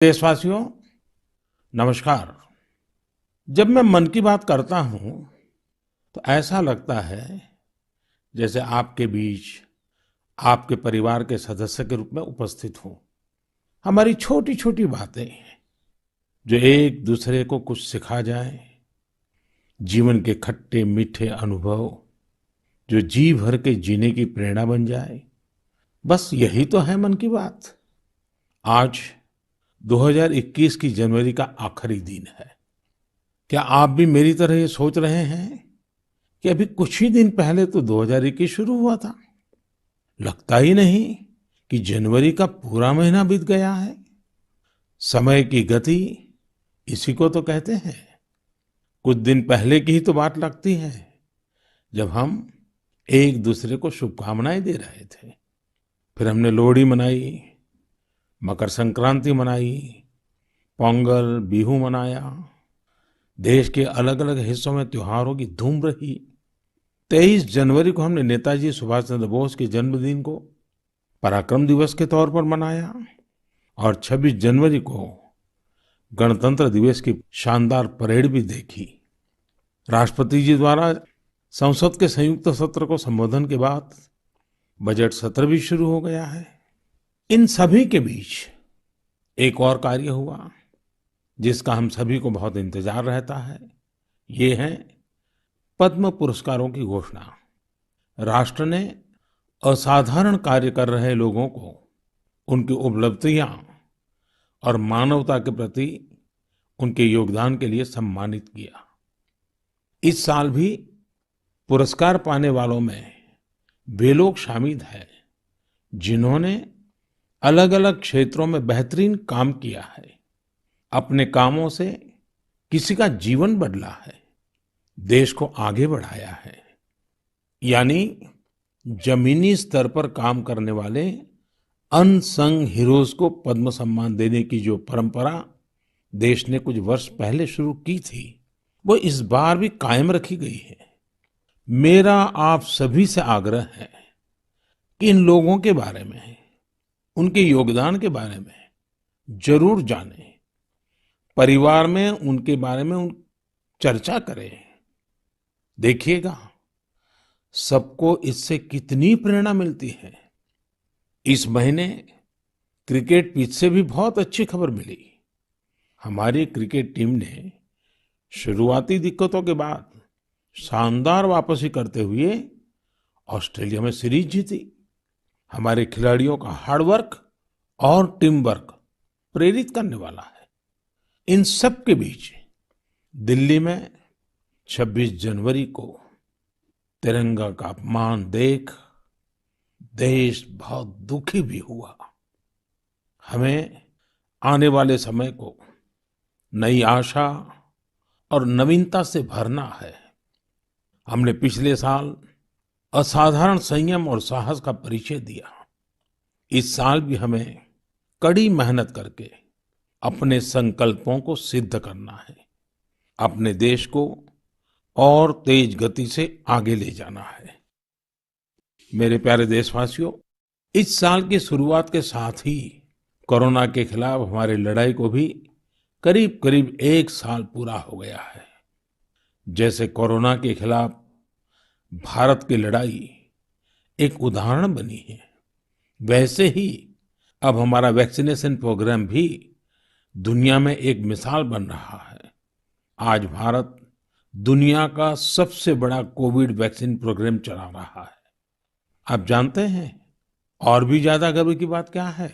देशवासियों, नमस्कार। जब मैं मन की बात करता हूं तो ऐसा लगता है जैसे आपके बीच आपके परिवार के सदस्य के रूप में उपस्थित हूं। हमारी छोटी छोटी बातें जो एक दूसरे को कुछ सिखा जाए, जीवन के खट्टे मीठे अनुभव जो जी भर के जीने की प्रेरणा बन जाए, बस यही तो है मन की बात। आज 2021 की जनवरी का आखिरी दिन है। क्या आप भी मेरी तरह ये सोच रहे हैं कि अभी कुछ ही दिन पहले तो 2021 शुरू हुआ था? लगता ही नहीं कि जनवरी का पूरा महीना बीत गया है। समय की गति इसी को तो कहते हैं। कुछ दिन पहले की ही तो बात लगती है जब हम एक दूसरे को शुभकामनाएं दे रहे थे। फिर हमने लोहड़ी मनाई, मकर संक्रांति मनाई, पोंगल, बिहू मनाया। देश के अलग अलग हिस्सों में त्योहारों की धूम रही। 23 जनवरी को हमने नेताजी सुभाष चंद्र बोस के जन्मदिन को पराक्रम दिवस के तौर पर मनाया और 26 जनवरी को गणतंत्र दिवस की शानदार परेड भी देखी। राष्ट्रपति जी द्वारा संसद के संयुक्त सत्र को संबोधन के बाद बजट सत्र भी शुरू हो गया है। इन सभी के बीच एक और कार्य हुआ जिसका हम सभी को बहुत इंतजार रहता है। ये है पद्म पुरस्कारों की घोषणा। राष्ट्र ने असाधारण कार्य कर रहे लोगों को उनकी उपलब्धियां और मानवता के प्रति उनके योगदान के लिए सम्मानित किया। इस साल भी पुरस्कार पाने वालों में वे लोग शामिल हैं जिन्होंने अलग अलग क्षेत्रों में बेहतरीन काम किया है। अपने कामों से किसी का जीवन बदला है, देश को आगे बढ़ाया है। यानी जमीनी स्तर पर काम करने वाले अनसंग हीरोज को पद्म सम्मान देने की जो परंपरा देश ने कुछ वर्ष पहले शुरू की थी, वो इस बार भी कायम रखी गई है। मेरा आप सभी से आग्रह है कि इन लोगों के बारे में, उनके योगदान के बारे में जरूर जानें। परिवार में उनके बारे में चर्चा करें। देखिएगा सबको इससे कितनी प्रेरणा मिलती है। इस महीने क्रिकेट पिच से भी बहुत अच्छी खबर मिली। हमारी क्रिकेट टीम ने शुरुआती दिक्कतों के बाद शानदार वापसी करते हुए ऑस्ट्रेलिया में सीरीज जीती। हमारे खिलाड़ियों का हार्डवर्क और टीम वर्क प्रेरित करने वाला है। इन सब के बीच दिल्ली में 26 जनवरी को तिरंगा का अपमान देख देश बहुत दुखी भी हुआ। हमें आने वाले समय को नई आशा और नवीनता से भरना है। हमने पिछले साल असाधारण संयम और साहस का परिचय दिया। इस साल भी हमें कड़ी मेहनत करके अपने संकल्पों को सिद्ध करना है। अपने देश को और तेज गति से आगे ले जाना है। मेरे प्यारे देशवासियों, इस साल की शुरुआत के साथ ही कोरोना के खिलाफ हमारी लड़ाई को भी करीब करीब एक साल पूरा हो गया है। जैसे कोरोना के खिलाफ भारत की लड़ाई एक उदाहरण बनी है, वैसे ही अब हमारा वैक्सीनेशन प्रोग्राम भी दुनिया में एक मिसाल बन रहा है। आज भारत दुनिया का सबसे बड़ा कोविड वैक्सीन प्रोग्राम चला रहा है। आप जानते हैं और भी ज्यादा गर्व की बात क्या है?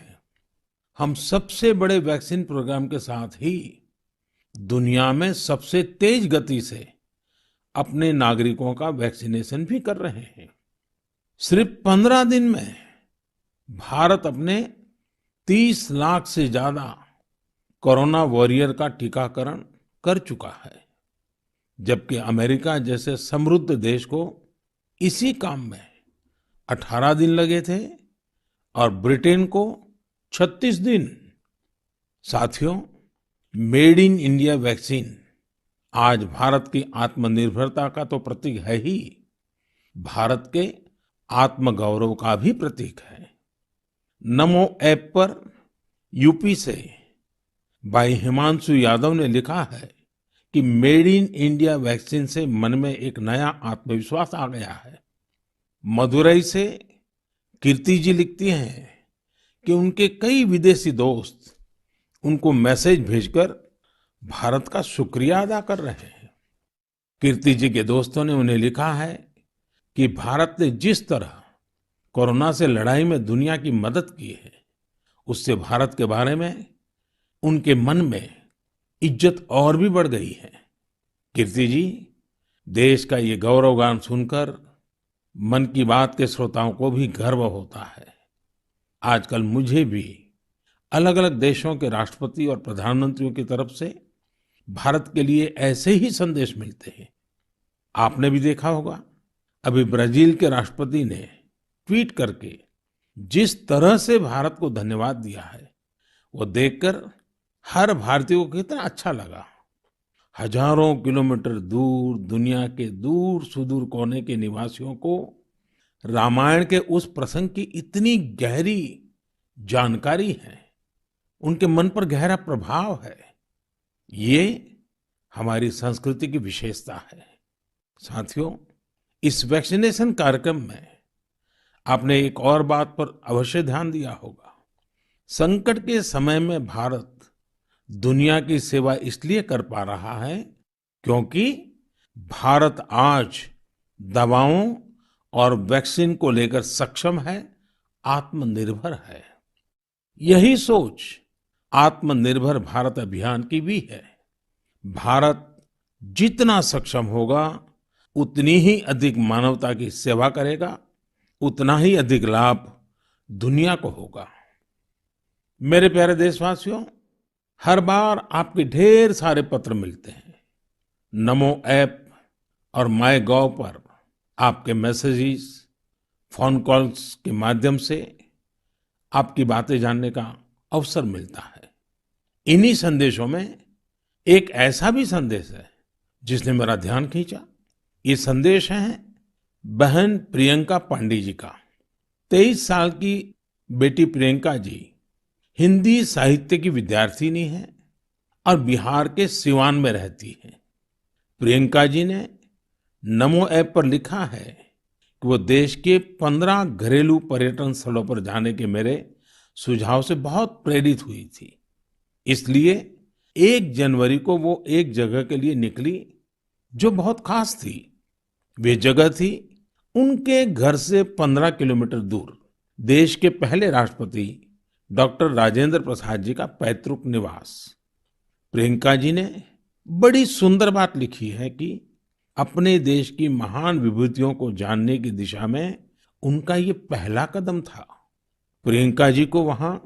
हम सबसे बड़े वैक्सीन प्रोग्राम के साथ ही दुनिया में सबसे तेज गति से अपने नागरिकों का वैक्सीनेशन भी कर रहे हैं। सिर्फ 15 दिन में भारत अपने 30 लाख से ज्यादा कोरोना वॉरियर का टीकाकरण कर चुका है, जबकि अमेरिका जैसे समृद्ध देश को इसी काम में 18 दिन लगे थे और ब्रिटेन को 36 दिन। साथियों, मेड इन इंडिया वैक्सीन आज भारत की आत्मनिर्भरता का तो प्रतीक है ही, भारत के आत्मगौरव का भी प्रतीक है। नमो ऐप पर यूपी से भाई हिमांशु यादव ने लिखा है कि मेड इन इंडिया वैक्सीन से मन में एक नया आत्मविश्वास आ गया है। मदुरई से कीर्ति जी लिखती हैं कि उनके कई विदेशी दोस्त उनको मैसेज भेजकर भारत का शुक्रिया अदा कर रहे हैं। कीर्ति जी के दोस्तों ने उन्हें लिखा है कि भारत ने जिस तरह कोरोना से लड़ाई में दुनिया की मदद की है, उससे भारत के बारे में उनके मन में इज्जत और भी बढ़ गई है। कीर्ति जी, देश का ये गौरवगान सुनकर मन की बात के श्रोताओं को भी गर्व होता है। आजकल मुझे भी अलग अलग देशों के राष्ट्रपति और प्रधानमंत्रियों की तरफ से भारत के लिए ऐसे ही संदेश मिलते हैं। आपने भी देखा होगा, अभी ब्राजील के राष्ट्रपति ने ट्वीट करके जिस तरह से भारत को धन्यवाद दिया है, वो देखकर हर भारतीय को कितना अच्छा लगा। हजारों किलोमीटर दूर दुनिया के दूर सुदूर कोने के निवासियों को रामायण के उस प्रसंग की इतनी गहरी जानकारी है, उनके मन पर गहरा प्रभाव है। ये हमारी संस्कृति की विशेषता है। साथियों, इस वैक्सीनेशन कार्यक्रम में आपने एक और बात पर अवश्य ध्यान दिया होगा। संकट के समय में भारत दुनिया की सेवा इसलिए कर पा रहा है क्योंकि भारत आज दवाओं और वैक्सीन को लेकर सक्षम है, आत्मनिर्भर है। यही सोच आत्मनिर्भर भारत अभियान की भी है। भारत जितना सक्षम होगा, उतनी ही अधिक मानवता की सेवा करेगा, उतना ही अधिक लाभ दुनिया को होगा। मेरे प्यारे देशवासियों, हर बार आपके ढेर सारे पत्र मिलते हैं। नमो ऐप और माय गॉव पर आपके मैसेजेस, फोन कॉल्स के माध्यम से आपकी बातें जानने का अवसर मिलता है। इन्हीं संदेशों में एक ऐसा भी संदेश है जिसने मेरा ध्यान खींचा। ये संदेश है बहन प्रियंका पांडे जी का। 23 साल की बेटी प्रियंका जी हिंदी साहित्य की विद्यार्थिनी है और बिहार के सिवान में रहती है। प्रियंका जी ने नमो ऐप पर लिखा है कि वो देश के 15 घरेलू पर्यटन स्थलों पर जाने के मेरे सुझाव से बहुत प्रेरित हुई थी। इसलिए 1 जनवरी को वो एक जगह के लिए निकली जो बहुत खास थी। वे जगह थी उनके घर से 15 किलोमीटर दूर देश के पहले राष्ट्रपति डॉक्टर राजेंद्र प्रसाद जी का पैतृक निवास। प्रियंका जी ने बड़ी सुंदर बात लिखी है कि अपने देश की महान विभूतियों को जानने की दिशा में उनका ये पहला कदम था। प्रियंका जी को वहां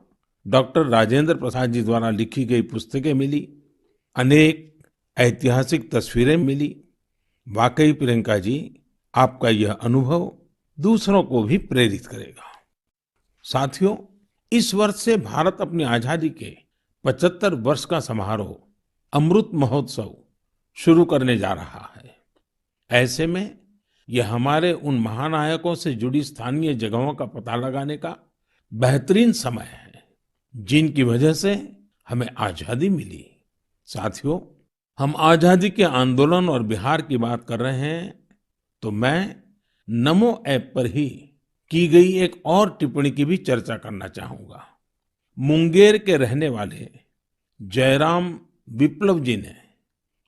डॉक्टर राजेंद्र प्रसाद जी द्वारा लिखी गई पुस्तकें मिली, अनेक ऐतिहासिक तस्वीरें मिली। वाकई प्रियंका जी, आपका यह अनुभव दूसरों को भी प्रेरित करेगा। साथियों, इस वर्ष से भारत अपनी आजादी के 75 वर्ष का समारोह अमृत महोत्सव शुरू करने जा रहा है। ऐसे में यह हमारे उन महानायकों से जुड़ी स्थानीय जगहों का पता लगाने का बेहतरीन समय है जिनकी वजह से हमें आजादी मिली। साथियों, हम आजादी के आंदोलन और बिहार की बात कर रहे हैं तो मैं नमो ऐप पर ही की गई एक और टिप्पणी की भी चर्चा करना चाहूंगा। मुंगेर के रहने वाले जयराम विप्लव जी ने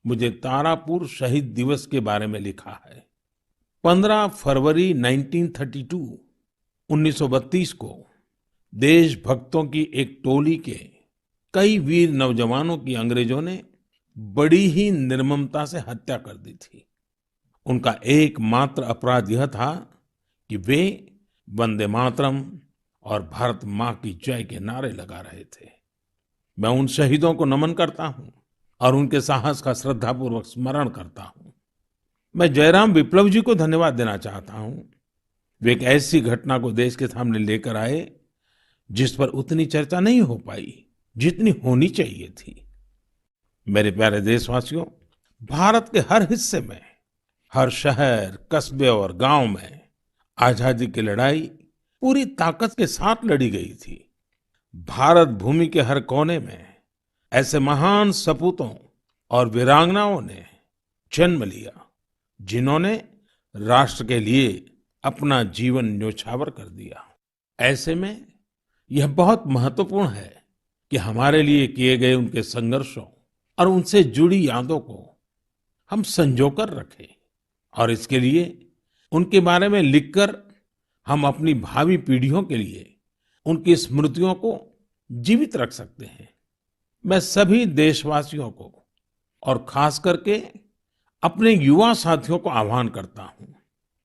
मुझे तारापुर शहीद दिवस के बारे में लिखा है। 15 फरवरी 1932 को देशभक्तों की एक टोली के कई वीर नौजवानों की अंग्रेजों ने बड़ी ही निर्ममता से हत्या कर दी थी। उनका एकमात्र अपराध यह था कि वे वंदे मातरम और भारत माँ की जय के नारे लगा रहे थे। मैं उन शहीदों को नमन करता हूं और उनके साहस का श्रद्धापूर्वक स्मरण करता हूं। मैं जयराम विप्लव जी को धन्यवाद देना चाहता हूं। वे एक ऐसी घटना को देश के सामने लेकर आए जिस पर उतनी चर्चा नहीं हो पाई जितनी होनी चाहिए थी। मेरे प्यारे देशवासियों, भारत के हर हिस्से में, हर शहर, कस्बे और गांव में आजादी की लड़ाई पूरी ताकत के साथ लड़ी गई थी। भारत भूमि के हर कोने में ऐसे महान सपूतों और वीरांगनाओं ने जन्म लिया जिन्होंने राष्ट्र के लिए अपना जीवन न्योछावर कर दिया। ऐसे में यह बहुत महत्वपूर्ण है कि हमारे लिए किए गए उनके संघर्षों और उनसे जुड़ी यादों को हम संजोकर रखें और इसके लिए उनके बारे में लिखकर हम अपनी भावी पीढ़ियों के लिए उनकी स्मृतियों को जीवित रख सकते हैं। मैं सभी देशवासियों को और खास करके अपने युवा साथियों को आह्वान करता हूं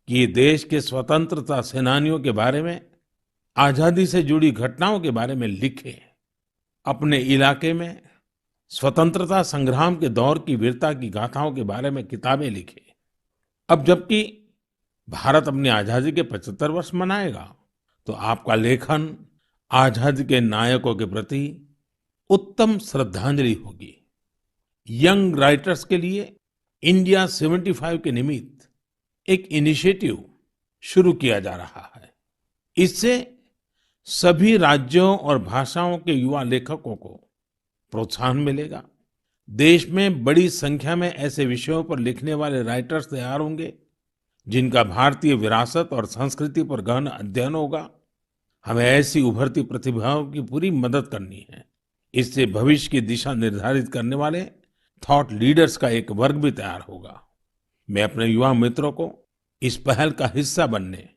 कि ये देश के स्वतंत्रता सेनानियों के बारे में, आजादी से जुड़ी घटनाओं के बारे में लिखें। अपने इलाके में स्वतंत्रता संग्राम के दौर की वीरता की गाथाओं के बारे में किताबें लिखें। अब जबकि भारत अपनी आजादी के 75 वर्ष मनाएगा, तो आपका लेखन आजादी के नायकों के प्रति उत्तम श्रद्धांजलि होगी। यंग राइटर्स के लिए इंडिया 75 के निमित्त एक इनिशिएटिव शुरू किया जा रहा है। इससे सभी राज्यों और भाषाओं के युवा लेखकों को प्रोत्साहन मिलेगा। देश में बड़ी संख्या में ऐसे विषयों पर लिखने वाले राइटर्स तैयार होंगे जिनका भारतीय विरासत और संस्कृति पर गहन अध्ययन होगा। हमें ऐसी उभरती प्रतिभाओं की पूरी मदद करनी है। इससे भविष्य की दिशा निर्धारित करने वाले थॉट लीडर्स का एक वर्ग भी तैयार होगा। मैं अपने युवा मित्रों को इस पहल का हिस्सा बनने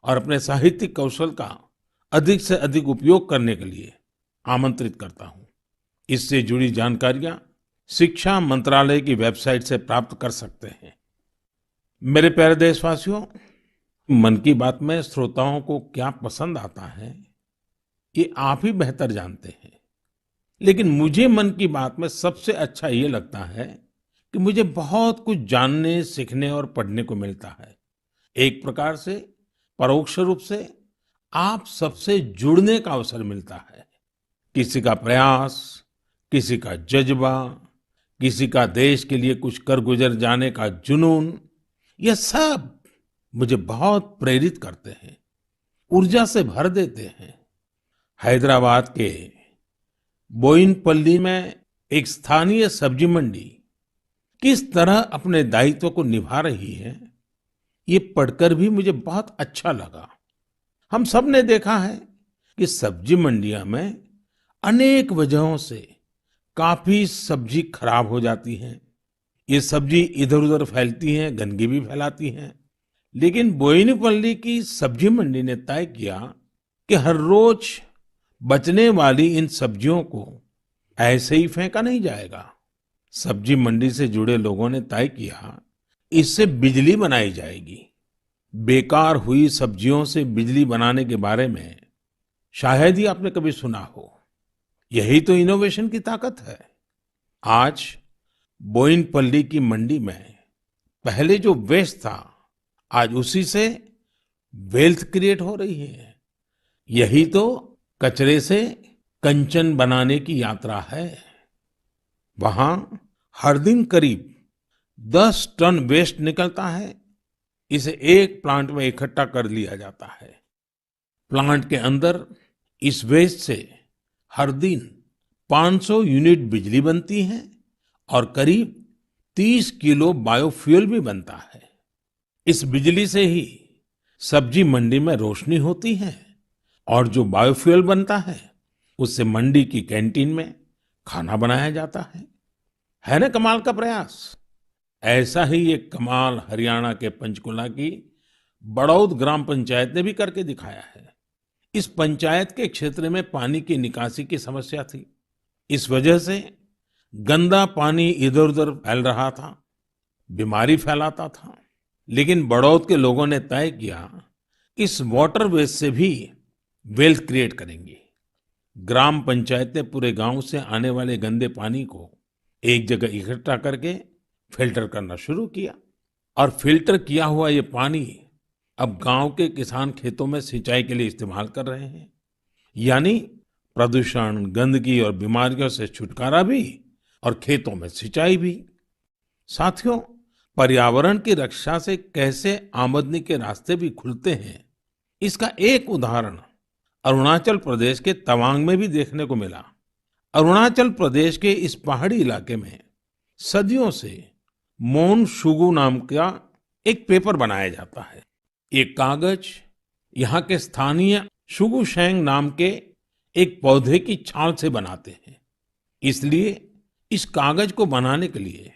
और अपने साहित्यिक कौशल का अधिक से अधिक उपयोग करने के लिए आमंत्रित करता हूं। इससे जुड़ी जानकारियां शिक्षा मंत्रालय की वेबसाइट से प्राप्त कर सकते हैं। मेरे प्यारे देशवासियों, मन की बात में श्रोताओं को क्या पसंद आता है, ये आप ही बेहतर जानते हैं। लेकिन मुझे मन की बात में सबसे अच्छा ये लगता है कि मुझे बहुत कुछ जानने, सीखने और पढ़ने को मिलता है। एक प्रकार से परोक्ष रूप से आप सबसे जुड़ने का अवसर मिलता है। किसी का प्रयास, किसी का जज्बा, किसी का देश के लिए कुछ कर गुजर जाने का जुनून, यह सब मुझे बहुत प्रेरित करते हैं, ऊर्जा से भर देते हैं। हैदराबाद के बोयिनपल्ली में एक स्थानीय सब्जी मंडी किस तरह अपने दायित्व को निभा रही है, ये पढ़कर भी मुझे बहुत अच्छा लगा। हम सब ने देखा है कि सब्जी मंडियां में अनेक वजहों से काफी सब्जी खराब हो जाती है। ये सब्जी इधर-उधर फैलती हैं, गंदगी भी फैलाती हैं। लेकिन बोयिनपल्ली की सब्जी मंडी ने तय किया कि हर रोज बचने वाली इन सब्जियों को ऐसे ही फेंका नहीं जाएगा। सब्जी मंडी से जुड़े लोगों ने तय किया इससे बिजली बनाई जाएगी। बेकार हुई सब्जियों से बिजली बनाने के बारे में शायद ही आपने कभी सुना हो। यही तो इनोवेशन की ताकत है। आज बोयिनपल्ली की मंडी में पहले जो वेस्ट था, आज उसी से वेल्थ क्रिएट हो रही है। यही तो कचरे से कंचन बनाने की यात्रा है। वहां हर दिन करीब 10 टन वेस्ट निकलता है। इसे एक प्लांट में इकट्ठा कर लिया जाता है। प्लांट के अंदर इस वेस्ट से हर दिन 500 यूनिट बिजली बनती है और करीब 30 किलो बायोफ्यूल भी बनता है। इस बिजली से ही सब्जी मंडी में रोशनी होती है और जो बायोफ्यूल बनता है उससे मंडी की कैंटीन में खाना बनाया जाता है ना कमाल का प्रयास। ऐसा ही एक कमाल हरियाणा के पंचकुला की बड़ौद ग्राम पंचायत ने भी करके दिखाया है। इस पंचायत के क्षेत्र में पानी की निकासी की समस्या थी। इस वजह से गंदा पानी इधर-उधर फैल रहा था, बीमारी फैलाता था। लेकिन बड़ौद के लोगों ने तय किया इस वाटर वेस्ट से भी वेल्थ क्रिएट करेंगे। ग्राम पंचायत ने पूरे गांव से आने वाले गंदे पानी को एक जगह इकट्ठा करके फिल्टर करना शुरू किया और फिल्टर किया हुआ ये पानी अब गांव के किसान खेतों में सिंचाई के लिए इस्तेमाल कर रहे हैं। यानी प्रदूषण, गंदगी और बीमारियों से छुटकारा भी और खेतों में सिंचाई भी। साथियों, पर्यावरण की रक्षा से कैसे आमदनी के रास्ते भी खुलते हैं, इसका एक उदाहरण अरुणाचल प्रदेश के तवांग में भी देखने को मिला। अरुणाचल प्रदेश के इस पहाड़ी इलाके में सदियों से मोन शुगु नाम का एक पेपर बनाया जाता है। ये कागज यहाँ के स्थानीय शुगु शेंग नाम के एक पौधे की छाल से बनाते हैं। इसलिए इस कागज को बनाने के लिए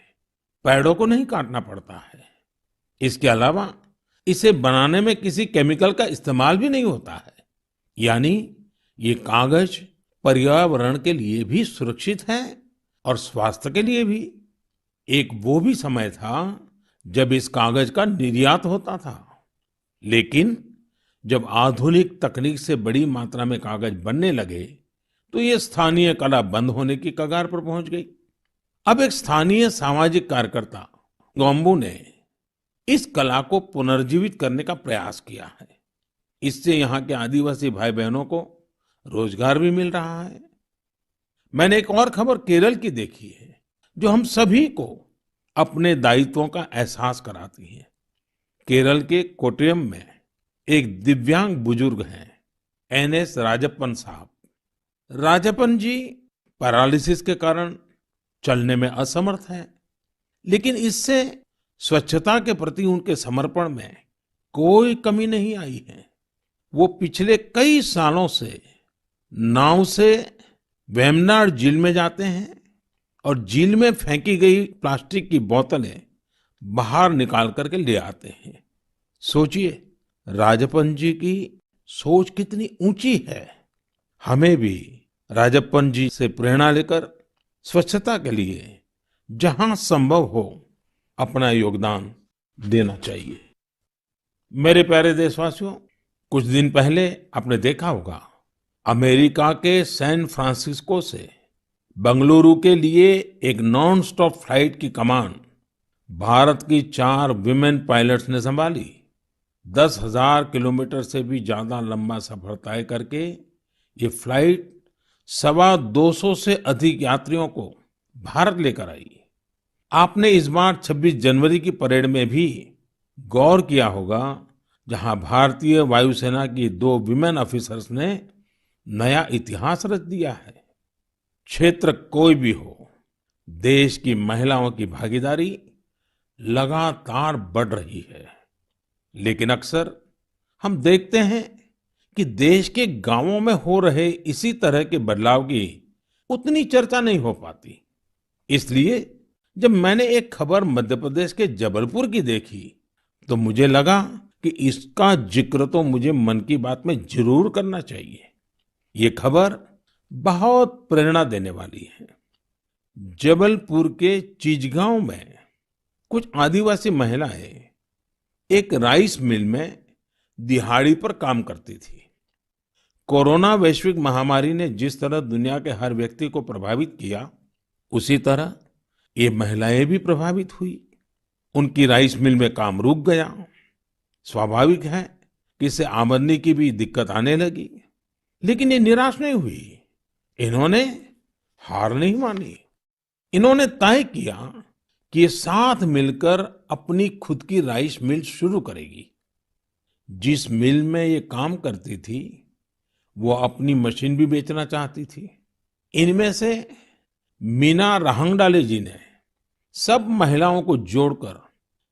पेड़ों को नहीं काटना पड़ता है। इसके अलावा इसे बनाने में किसी केमिकल का इस्तेमाल भी नहीं होता है। यानी ये कागज पर्यावरण के लिए भी सुरक्षित है और स्वास्थ्य के लिए भी। एक वो भी समय था जब इस कागज का निर्यात होता था, लेकिन जब आधुनिक तकनीक से बड़ी मात्रा में कागज बनने लगे तो ये स्थानीय कला बंद होने की कगार पर पहुंच गई। अब एक स्थानीय सामाजिक कार्यकर्ता गोम्बू ने इस कला को पुनर्जीवित करने का प्रयास किया है। इससे यहाँ के आदिवासी भाई बहनों को रोजगार भी मिल रहा है। मैंने एक और खबर केरल की देखी है जो हम सभी को अपने दायित्वों का एहसास कराती है। केरल के कोट्टयम में एक दिव्यांग बुजुर्ग हैं, एनएस राजप्पन साहब। राजप्पन जी पैरालिसिस के कारण चलने में असमर्थ हैं, लेकिन इससे स्वच्छता के प्रति उनके समर्पण में कोई कमी नहीं आई है। वो पिछले कई सालों से नाव से वेम्बनाड झील में जाते हैं और झील में फेंकी गई प्लास्टिक की बोतलें बाहर निकाल करके ले आते हैं। सोचिए, राजप्पन जी की सोच कितनी ऊंची है। हमें भी राजप्पन जी से प्रेरणा लेकर स्वच्छता के लिए जहां संभव हो अपना योगदान देना चाहिए। मेरे प्यारे देशवासियों, कुछ दिन पहले आपने देखा होगा, अमेरिका के सैन फ्रांसिस्को से बंगलुरु के लिए एक नॉन स्टॉप फ्लाइट की कमान भारत की 4 विमेन पायलट्स ने संभाली। 10,000 किलोमीटर से भी ज्यादा लंबा सफर तय करके ये फ्लाइट 225 से अधिक यात्रियों को भारत लेकर आई। आपने इस बार 26 जनवरी की परेड में भी गौर किया होगा, जहां भारतीय वायुसेना की 2 विमेन ऑफिसर्स ने नया इतिहास रच दिया है। क्षेत्र कोई भी हो, देश की महिलाओं की भागीदारी लगातार बढ़ रही है। लेकिन अक्सर हम देखते हैं कि देश के गांवों में हो रहे इसी तरह के बदलाव की उतनी चर्चा नहीं हो पाती। इसलिए जब मैंने एक खबर मध्य प्रदेश के जबलपुर की देखी तो मुझे लगा कि इसका जिक्र तो मुझे मन की बात में जरूर करना चाहिए। ये खबर बहुत प्रेरणा देने वाली है। जबलपुर के चिचगांव में कुछ आदिवासी महिलाएं एक राइस मिल में दिहाड़ी पर काम करती थी। कोरोना वैश्विक महामारी ने जिस तरह दुनिया के हर व्यक्ति को प्रभावित किया, उसी तरह ये महिलाएं भी प्रभावित हुई। उनकी राइस मिल में काम रुक गया। स्वाभाविक है कि इससे आमदनी की भी दिक्कत आने लगी, लेकिन ये निराश नहीं हुई। इन्होंने हार नहीं मानी। इन्होंने तय किया कि ये साथ मिलकर अपनी खुद की राइस मिल शुरू करेगी। जिस मिल में ये काम करती थी, वो अपनी मशीन भी बेचना चाहती थी। इनमें से मीना रहंगडाले जी ने सब महिलाओं को जोड़कर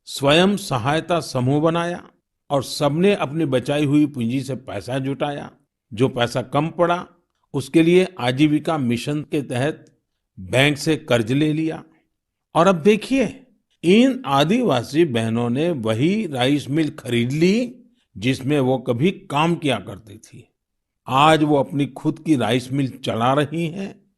स्वयं सहायता समूह बनाया और सबने अपनी बचाई हुई पूंजी से पैसा जुटाया। जो पैसा कम पड़ा, उसके लिए आजीविका मिशन के तहत बैंक से कर्ज ले लिया। और अब देखिए, इन आदिवासी बहनों ने वही राइस मिल खरीद ली जिसमें वो कभी काम किया करती थी। आज वो अपनी खुद की राइस मिल चला रही हैं।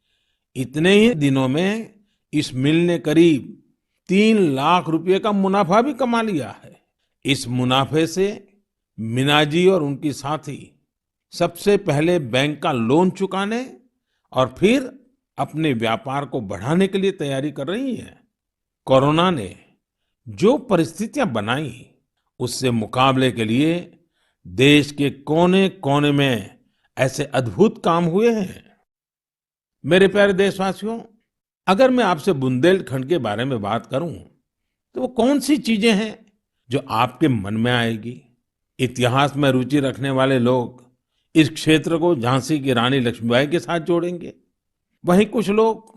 इतने ही दिनों में इस मिल ने करीब 3 लाख रुपए का मुनाफा भी कमा लिया है। इस मुनाफे से मीना जी और उनकी साथी सबसे पहले बैंक का लोन चुकाने और फिर अपने व्यापार को बढ़ाने के लिए तैयारी कर रही हैं। कोरोना ने जो परिस्थितियां बनाई, उससे मुकाबले के लिए देश के कोने-कोने में ऐसे अद्भुत काम हुए हैं। मेरे प्यारे देशवासियों, अगर मैं आपसे बुंदेलखंड के बारे में बात करूं, तो वो कौन सी चीजें हैं जो आपके मन में आएगी? इतिहास में रुचि रखने वाले लोग इस क्षेत्र को झांसी की रानी लक्ष्मीबाई के साथ जोड़ेंगे। वहीं कुछ लोग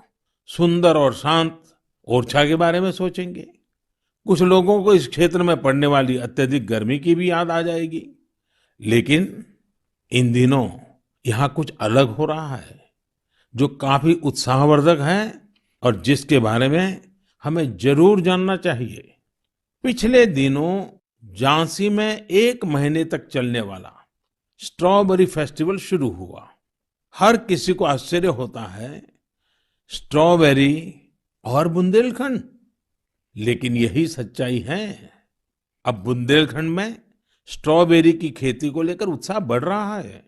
सुंदर और शांत ओरछा के बारे में सोचेंगे। कुछ लोगों को इस क्षेत्र में पड़ने वाली अत्यधिक गर्मी की भी याद आ जाएगी। लेकिन इन दिनों यहाँ कुछ अलग हो रहा है जो काफी उत्साहवर्धक है और जिसके बारे में हमें जरूर जानना चाहिए। पिछले दिनों झांसी में 1 महीने तक चलने वाला स्ट्रॉबेरी फेस्टिवल शुरू हुआ। हर किसी को आश्चर्य होता है, स्ट्रॉबेरी और बुंदेलखंड, लेकिन यही सच्चाई है। अब बुंदेलखंड में स्ट्रॉबेरी की खेती को लेकर उत्साह बढ़ रहा है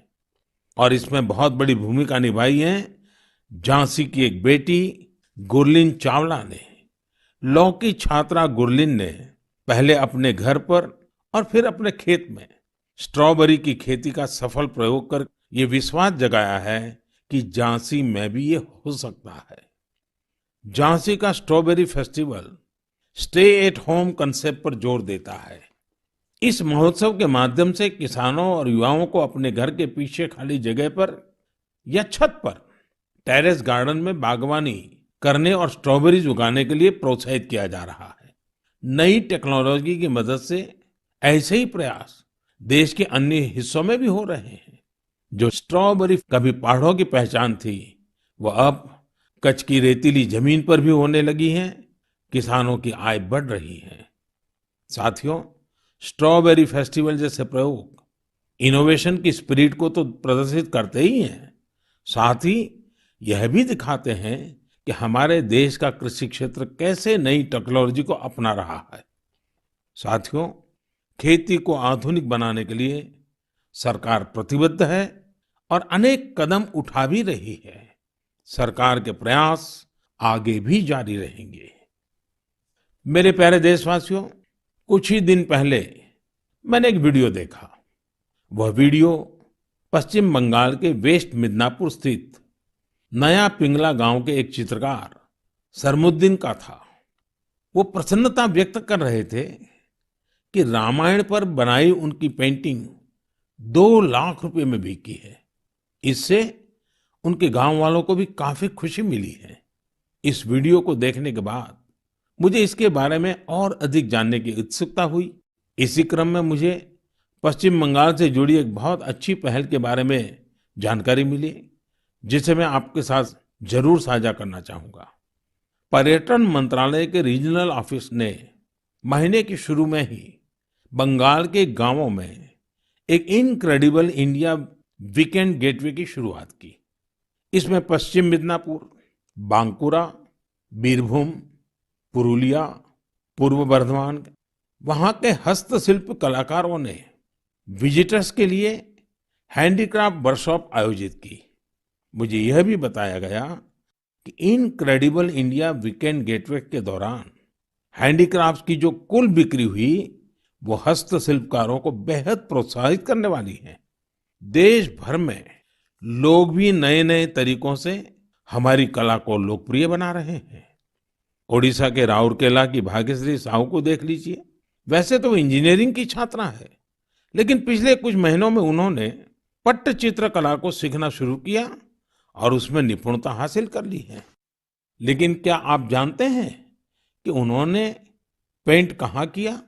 और इसमें बहुत बड़ी भूमिका निभाई है झांसी की एक बेटी गुरलीन चावला ने। लॉ की छात्रा गुरलीन ने पहले अपने घर पर और फिर अपने खेत में स्ट्रॉबेरी की खेती का सफल प्रयोग कर ये विश्वास जगाया है कि झांसी में भी ये हो सकता है। झांसी का strawberry festival stay at home concept पर जोर देता है। इस महोत्सव के माध्यम से किसानों और युवाओं को अपने घर के पीछे खाली जगह पर या छत पर टेरेस गार्डन में बागवानी करने और स्ट्रॉबेरीज उगाने के लिए प्रोत्साहित किया जा रहा है। नई टेक्नोलॉजी की मदद से ऐसे ही प्रयास देश के अन्य हिस्सों में भी हो रहे हैं। जो स्ट्रॉबेरी कभी पहाड़ों की पहचान थी, वो अब कच्छ की रेतीली जमीन पर भी होने लगी हैं। किसानों की आय बढ़ रही है। साथियों, स्ट्रॉबेरी फेस्टिवल जैसे प्रयोग इनोवेशन की स्पिरिट को तो प्रदर्शित करते ही हैं, साथ ही यह भी दिखाते हैं कि हमारे देश का कृषि क्षेत्र कैसे नई टेक्नोलॉजी को अपना रहा है। साथियों, खेती को आधुनिक बनाने के लिए सरकार प्रतिबद्ध है और अनेक कदम उठा भी रही है। सरकार के प्रयास आगे भी जारी रहेंगे। मेरे प्यारे देशवासियों, कुछ ही दिन पहले मैंने एक वीडियो देखा। वह वीडियो पश्चिम बंगाल के वेस्ट मिदनापुर स्थित नया पिंगला गांव के एक चित्रकार सरमुद्दीन का था। वो प्रसन्नता व्यक्त कर रहे थे कि रामायण पर बनाई उनकी पेंटिंग 2 लाख रुपए में बिकी है। इससे उनके गांव वालों को भी काफी खुशी मिली है। इस वीडियो को देखने के बाद मुझे इसके बारे में और अधिक जानने की उत्सुकता हुई। इसी क्रम में मुझे पश्चिम बंगाल से जुड़ी एक बहुत अच्छी पहल के बारे में जानकारी मिली, जिसे मैं आपके साथ जरूर साझा करना चाहूंगा। पर्यटन मंत्रालय के रीजनल ऑफिस ने महीने के शुरू में ही बंगाल के गांवों में एक इनक्रेडिबल इंडिया वीकेंड गेटवे की शुरुआत की। इसमें पश्चिम मिदनापुर, बांकुरा, बीरभूम, पुरुलिया, पूर्व बर्धमान, वहां के हस्तशिल्प कलाकारों ने विजिटर्स के लिए हैंडीक्राफ्ट वर्कशॉप आयोजित की। मुझे यह भी बताया गया कि इनक्रेडिबल इंडिया वीकेंड गेटवे के दौरान हैंडीक्राफ्ट्स की जो कुल बिक्री हुई, वो हस्तशिल्पकारों को बेहद प्रोत्साहित करने वाली है। देश भर में लोग भी नए नए तरीकों से हमारी कला को लोकप्रिय बना रहे हैं। ओडिशा के राउरकेला की भाग्यश्री साहू को देख लीजिए। वैसे तो वो इंजीनियरिंग की छात्रा है, लेकिन पिछले कुछ महीनों में उन्होंने पट्टचित्र कला को सीखना शुरू किया और उसमें निपुणता हासिल कर ली है। लेकिन क्या आप जानते हैं कि उन्होंने पेंट कहाँ किया?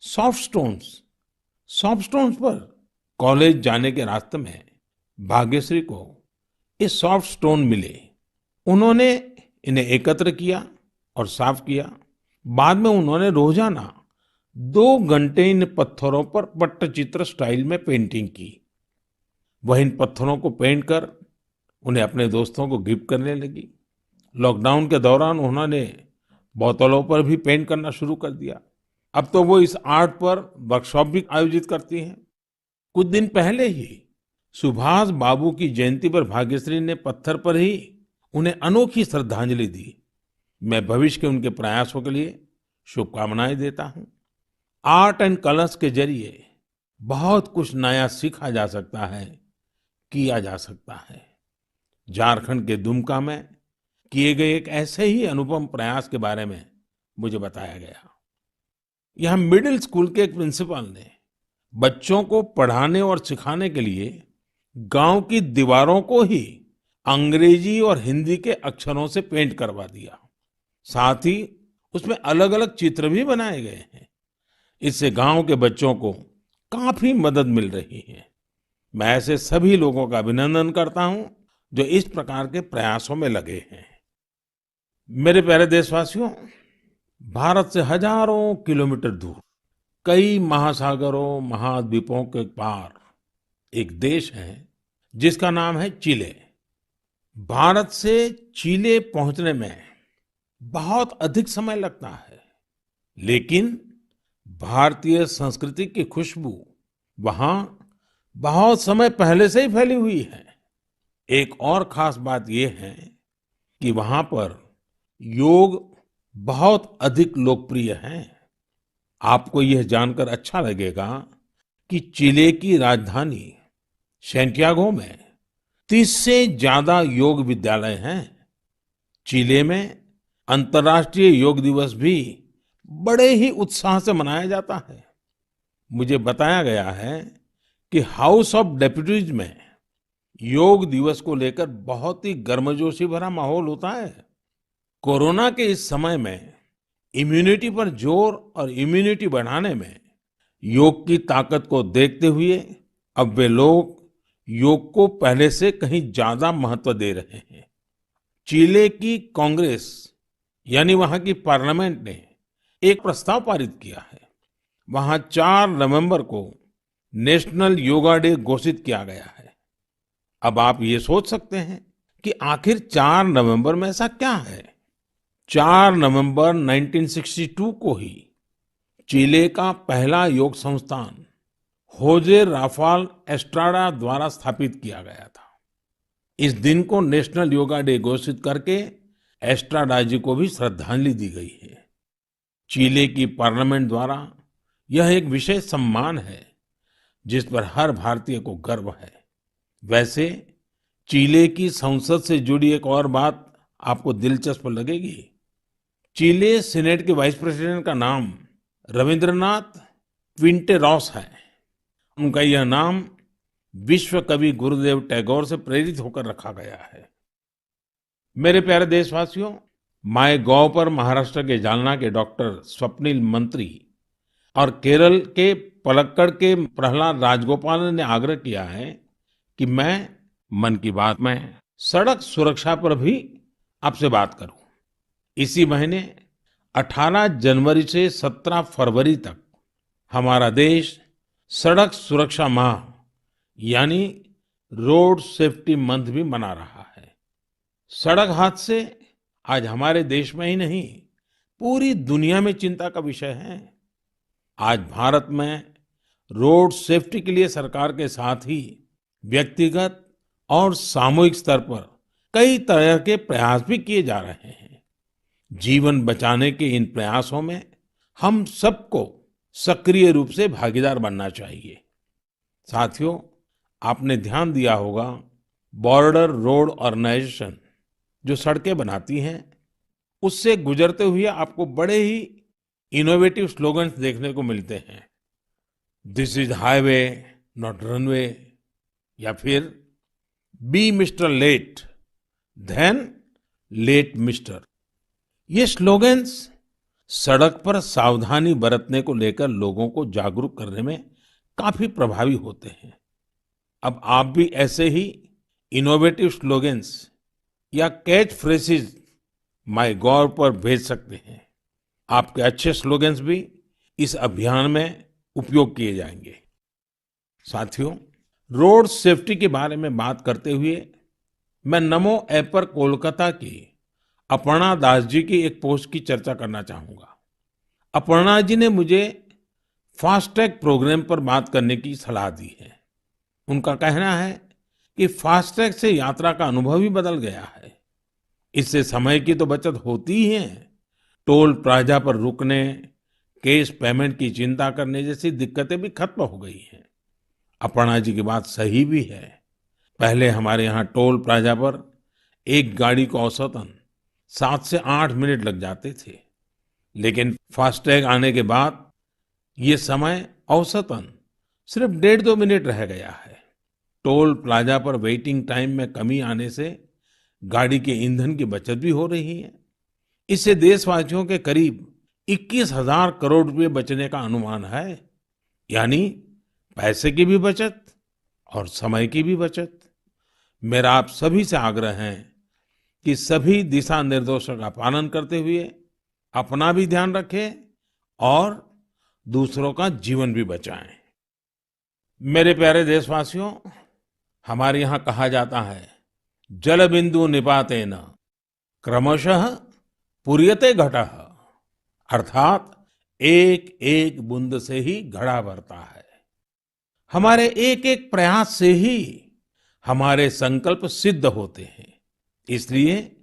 सॉफ्ट स्टोन्स पर। कॉलेज जाने के रास्ते में भाग्यश्री को ये सॉफ्ट स्टोन मिले। उन्होंने इन्हें एकत्र किया और साफ किया। बाद में उन्होंने रोजाना 2 घंटे इन पत्थरों पर पट्टचित्र स्टाइल में पेंटिंग की। वह इन पत्थरों को पेंट कर उन्हें अपने दोस्तों को गिफ्ट करने लगी। लॉकडाउन के दौरान उन्होंने बोतलों पर भी पेंट करना शुरू कर दिया। अब तो वो इस आर्ट पर वर्कशॉप भी आयोजित करती हैं। कुछ दिन पहले ही सुभाष बाबू की जयंती पर भाग्यश्री ने पत्थर पर ही उन्हें अनोखी श्रद्धांजलि दी। मैं भविष्य के उनके प्रयासों के लिए शुभकामनाएं देता हूं। आर्ट एंड कलर्स के जरिए बहुत कुछ नया सीखा जा सकता है, किया जा सकता है। झारखंड के दुमका में किए गए एक ऐसे ही अनुपम प्रयास के बारे में मुझे बताया गया। यहाँ मिडिल स्कूल के एक प्रिंसिपल ने बच्चों को पढ़ाने और सिखाने के लिए गांव की दीवारों को ही अंग्रेजी और हिंदी के अक्षरों से पेंट करवा दिया। साथ ही उसमें अलग-अलग चित्र भी बनाए गए हैं। इससे गांव के बच्चों को काफी मदद मिल रही है। मैं ऐसे सभी लोगों का अभिनंदन करता हूं जो इस प्रकार के प्रयासों में लगे हैं। मेरे प्यारे देशवासियों, भारत से हजारों किलोमीटर दूर, कई महासागरों, महाद्वीपों के पार एक देश है जिसका नाम है चिले। भारत से चिले पहुंचने में बहुत अधिक समय लगता है, लेकिन भारतीय संस्कृति की खुशबू वहां बहुत समय पहले से ही फैली हुई है। एक और खास बात यह है कि वहां पर योग बहुत अधिक लोकप्रिय है। आपको यह जानकर अच्छा लगेगा कि चिले की राजधानी सैंटियागो में 30 से ज्यादा योग विद्यालय हैं। चिले में अंतर्राष्ट्रीय योग दिवस भी बड़े ही उत्साह से मनाया जाता है। मुझे बताया गया है कि हाउस ऑफ डेप्यूटीज में योग दिवस को लेकर बहुत ही गर्मजोशी भरा माहौल होता है। कोरोना के इस समय में इम्यूनिटी पर जोर और इम्यूनिटी बढ़ाने में योग की ताकत को देखते हुए अब वे लोग योग को पहले से कहीं ज्यादा महत्व दे रहे हैं। चिले की कांग्रेस यानी वहां की पार्लियामेंट ने एक प्रस्ताव पारित किया है। वहां 4 नवंबर को नेशनल योगा डे घोषित किया गया है। अब आप ये सोच सकते हैं कि आखिर 4 नवंबर में ऐसा क्या है। 4 नवंबर 1962 को ही चिले का पहला योग संस्थान होजे राफाल एस्ट्राडा द्वारा स्थापित किया गया था। इस दिन को नेशनल योगा डे घोषित करके एस्ट्राडा जी को भी श्रद्धांजलि दी गई है। चिले की पार्लियामेंट द्वारा यह एक विशेष सम्मान है जिस पर हर भारतीय को गर्व है। वैसे चिले की संसद से जुड़ी एक और बात आपको दिलचस्प लगेगी। चिले सीनेट के वाइस प्रेसिडेंट का नाम रविंद्रनाथ क्विंटेरॉस है। उनका यह नाम विश्व कवि गुरुदेव टैगोर से प्रेरित होकर रखा गया है। मेरे प्यारे देशवासियों, माय गॉव पर महाराष्ट्र के जालना के डॉक्टर स्वप्निल मंत्री और केरल के पलक्कड़ के प्रहलाद राजगोपालन ने आग्रह किया है कि मैं मन की बात में सड़क सुरक्षा पर भी आपसे बात करूं। इसी महीने 18 जनवरी से 17 फरवरी तक हमारा देश सड़क सुरक्षा माह यानी रोड सेफ्टी मंथ भी मना रहा है। सड़क हादसे आज हमारे देश में ही नहीं, पूरी दुनिया में चिंता का विषय है। आज भारत में रोड सेफ्टी के लिए सरकार के साथ ही व्यक्तिगत और सामूहिक स्तर पर कई तरह के प्रयास भी किए जा रहे हैं। जीवन बचाने के इन प्रयासों में हम सबको सक्रिय रूप से भागीदार बनना चाहिए। साथियों, आपने ध्यान दिया होगा, बॉर्डर रोड ऑर्गेनाइजेशन जो सड़कें बनाती हैं, उससे गुजरते हुए आपको बड़े ही इनोवेटिव स्लोगन्स देखने को मिलते हैं। This is highway not runway, या फिर be mister late than late mister. ये स्लोगन्स सड़क पर सावधानी बरतने को लेकर लोगों को जागरूक करने में काफी प्रभावी होते हैं। अब आप भी ऐसे ही इनोवेटिव स्लोगन्स या कैच फ्रेजेस माय गॉव पर भेज सकते हैं। आपके अच्छे स्लोगन्स भी इस अभियान में उपयोग किए जाएंगे। साथियों, रोड सेफ्टी के बारे में बात करते हुए मैं नमो ऐप पर कोलकाता की अपर्णा दास जी की एक पोस्ट की चर्चा करना चाहूंगा। अपर्णा जी ने मुझे फास्टैग प्रोग्राम पर बात करने की सलाह दी है। उनका कहना है कि फास्टैग से यात्रा का अनुभव ही बदल गया है। इससे समय की तो बचत होती ही है, टोल प्लाजा पर रुकने, कैश पेमेंट की चिंता करने जैसी दिक्कतें भी खत्म हो गई हैं। अपर्णा जी की बात सही भी है। पहले हमारे यहाँ टोल प्लाजा पर एक गाड़ी को औसतन 7 से 8 मिनट लग जाते थे, लेकिन फास्टैग आने के बाद ये समय औसतन सिर्फ 1.5-2 मिनट रह गया है। टोल प्लाजा पर वेटिंग टाइम में कमी आने से गाड़ी के ईंधन की बचत भी हो रही है। इससे देशवासियों के करीब 21,000 करोड़ रुपए बचने का अनुमान है। यानी पैसे की भी बचत और समय की भी बचत। मेरा आप सभी से आग्रह है कि सभी दिशा निर्देशों का पालन करते हुए अपना भी ध्यान रखें और दूसरों का जीवन भी बचाएं। मेरे प्यारे देशवासियों, हमारे यहाँ कहा जाता है, जल बिंदु निपातेन क्रमशः पूर्यते घटः। अर्थात एक एक बूंद से ही घड़ा भरता है। हमारे एक एक प्रयास से ही हमारे संकल्प सिद्ध होते हैं। इसलिए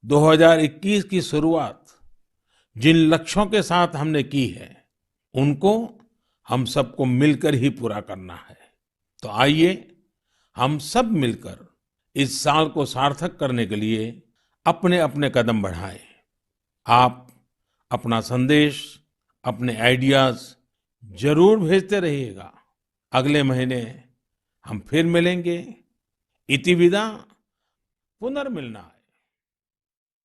2021 की शुरुआत जिन लक्ष्यों के साथ हमने की है, उनको हम सबको मिलकर ही पूरा करना है। तो आइए हम सब मिलकर इस साल को सार्थक करने के लिए अपने अपने कदम बढ़ाएं। आप अपना संदेश, अपने आइडियाज जरूर भेजते रहिएगा। अगले महीने हम फिर मिलेंगे। इति विदा, पुनर्मिलनाय।